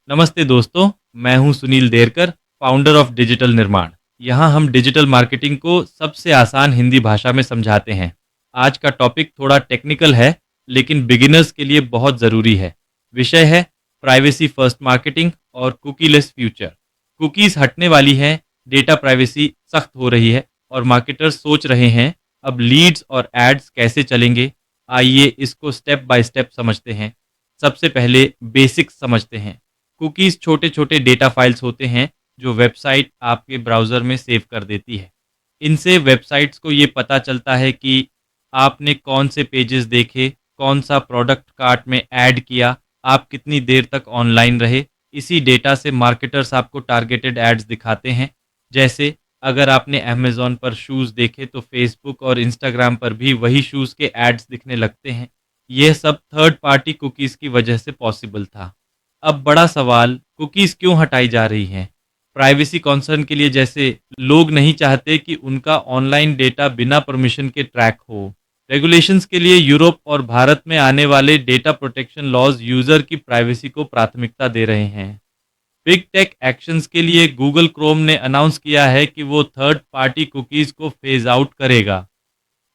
नमस्ते दोस्तों, मैं हूं Sunil Derkar, founder of digital निर्माण। यहां हम डिजिटल मार्केटिंग को सबसे आसान हिंदी भाषा में समझाते हैं। आज का टॉपिक थोड़ा टेक्निकल है, लेकिन बिगिनर्स के लिए बहुत ज़रूरी है। विषय है प्राइवेसी फर्स्ट मार्केटिंग और कुकीलेस फ्यूचर। कुकीज़ हटने वाली हैं, डेटा प्राइवेसी सख्त हो रही है और मार्केटर्स सोच रहे हैं अब लीड्स और एड्स कैसे चलेंगे। आइए इसको स्टेप बाय स्टेप समझते हैं। सबसे पहले बेसिक्स समझते हैं। कुकीज़ छोटे छोटे डेटा फाइल्स होते हैं जो वेबसाइट आपके ब्राउज़र में सेव कर देती है। इनसे वेबसाइट्स को ये पता चलता है कि आपने कौन से पेजेस देखे, कौन सा प्रोडक्ट कार्ट में ऐड किया, आप कितनी देर तक ऑनलाइन रहे। इसी डेटा से मार्केटर्स आपको टारगेटेड एड्स दिखाते हैं। जैसे अगर आपने अमेज़ॉन पर शूज़ देखे तो फेसबुक और इंस्टाग्राम पर भी वही शूज़ के एड्स दिखने लगते हैं। यह सब थर्ड पार्टी कुकीज़ की वजह से पॉसिबल था। अब बड़ा सवाल, कुकीज़ क्यों हटाई जा रही हैं? प्राइवेसी कंसर्न के लिए, जैसे लोग नहीं चाहते कि उनका ऑनलाइन डेटा बिना परमिशन के ट्रैक हो। रेगुलेशंस के लिए यूरोप और भारत में आने वाले डेटा प्रोटेक्शन लॉज यूज़र की प्राइवेसी को प्राथमिकता दे रहे हैं। बिग टेक एक्शंस के लिए गूगल क्रोम ने अनाउंस किया है कि वो थर्ड पार्टी कुकीज़ को फेज आउट करेगा।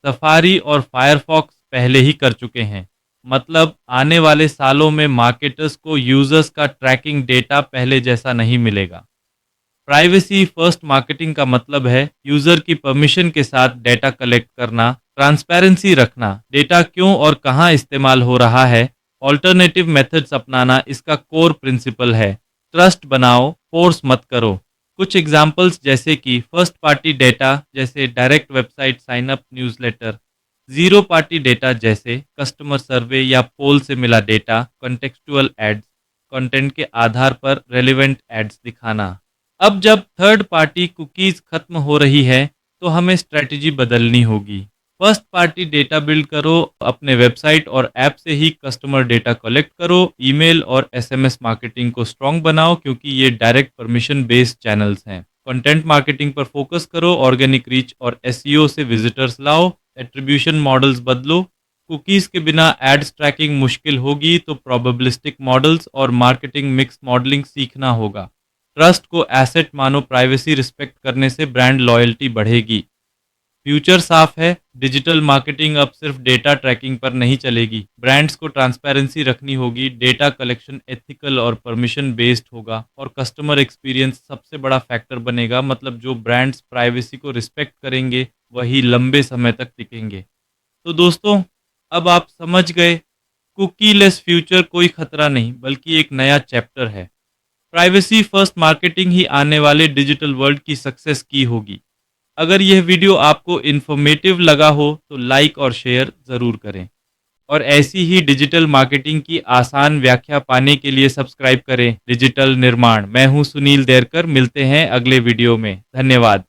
सफारी और फायरफॉक्स पहले ही कर चुके हैं। मतलब आने वाले सालों में मार्केटर्स को यूजर्स का ट्रैकिंग डेटा पहले जैसा नहीं मिलेगा। प्राइवेसी फर्स्ट मार्केटिंग का मतलब है यूजर की परमिशन के साथ डेटा कलेक्ट करना, ट्रांसपेरेंसी रखना, डेटा क्यों और कहां इस्तेमाल हो रहा है, ऑल्टरनेटिव मेथड्स अपनाना इसका कोर प्रिंसिपल है। ट्रस्ट बनाओ, फोर्स मत करो। कुछ एग्जांपल्स जैसे कि फर्स्ट पार्टी डेटा जैसे direct website sign up newsletter, zero party data जैसे कस्टमर सर्वे या पोल से मिला डेटा, कॉन्टेक्सचुअल एड्स, कंटेंट के आधार पर रेलेवेंट एड्स दिखाना। अब जब थर्ड पार्टी कुकीज़ खत्म हो रही है, तो हमें स्ट्रेटजी बदलनी होगी। फर्स्ट पार्टी डेटा बिल्ड करो, अपने वेबसाइट और ऐप से ही कस्टमर डेटा कलेक्ट करो। ईमेल और एसएमएस मार्केटिंग को स्ट्रॉन्ग बनाओ क्योंकि ये डायरेक्ट परमिशन बेस्ड चैनल्स हैं। कंटेंट मार्केटिंग पर फोकस करो, ऑर्गेनिक रीच और एसईओ से विजिटर्स लाओ। एट्रीब्यूशन मॉडल्स बदलो। कुकीज़ के बिना एड्स ट्रैकिंग मुश्किल होगी, तो प्रोबेबिलिस्टिक मॉडल्स और मार्केटिंग मिक्स मॉडलिंग सीखना होगा। ट्रस्ट को एसेट मानो, प्राइवेसी रिस्पेक्ट करने से ब्रांड लॉयल्टी बढ़ेगी। फ्यूचर साफ है, डिजिटल मार्केटिंग अब सिर्फ डेटा ट्रैकिंग पर नहीं चलेगी। ब्रांड्स को ट्रांसपेरेंसी रखनी होगी, डेटा कलेक्शन एथिकल और परमिशन बेस्ड होगा और कस्टमर एक्सपीरियंस सबसे बड़ा फैक्टर बनेगा। मतलब जो ब्रांड्स प्राइवेसी को रिस्पेक्ट करेंगे वही लंबे समय तक टिकेंगे। तो दोस्तों, अब आप समझ गए, कुकीलेस फ्यूचर कोई खतरा नहीं बल्कि एक नया चैप्टर है। प्राइवेसी फर्स्ट मार्केटिंग ही आने वाले डिजिटल वर्ल्ड की सक्सेस की होगी। अगर यह वीडियो आपको इन्फॉर्मेटिव लगा हो तो लाइक और शेयर ज़रूर करें, और ऐसी ही डिजिटल मार्केटिंग की आसान व्याख्या पाने के लिए सब्सक्राइब करें डिजिटल निर्माण। मैं हूं सुनील देरकर, मिलते हैं अगले वीडियो में। धन्यवाद।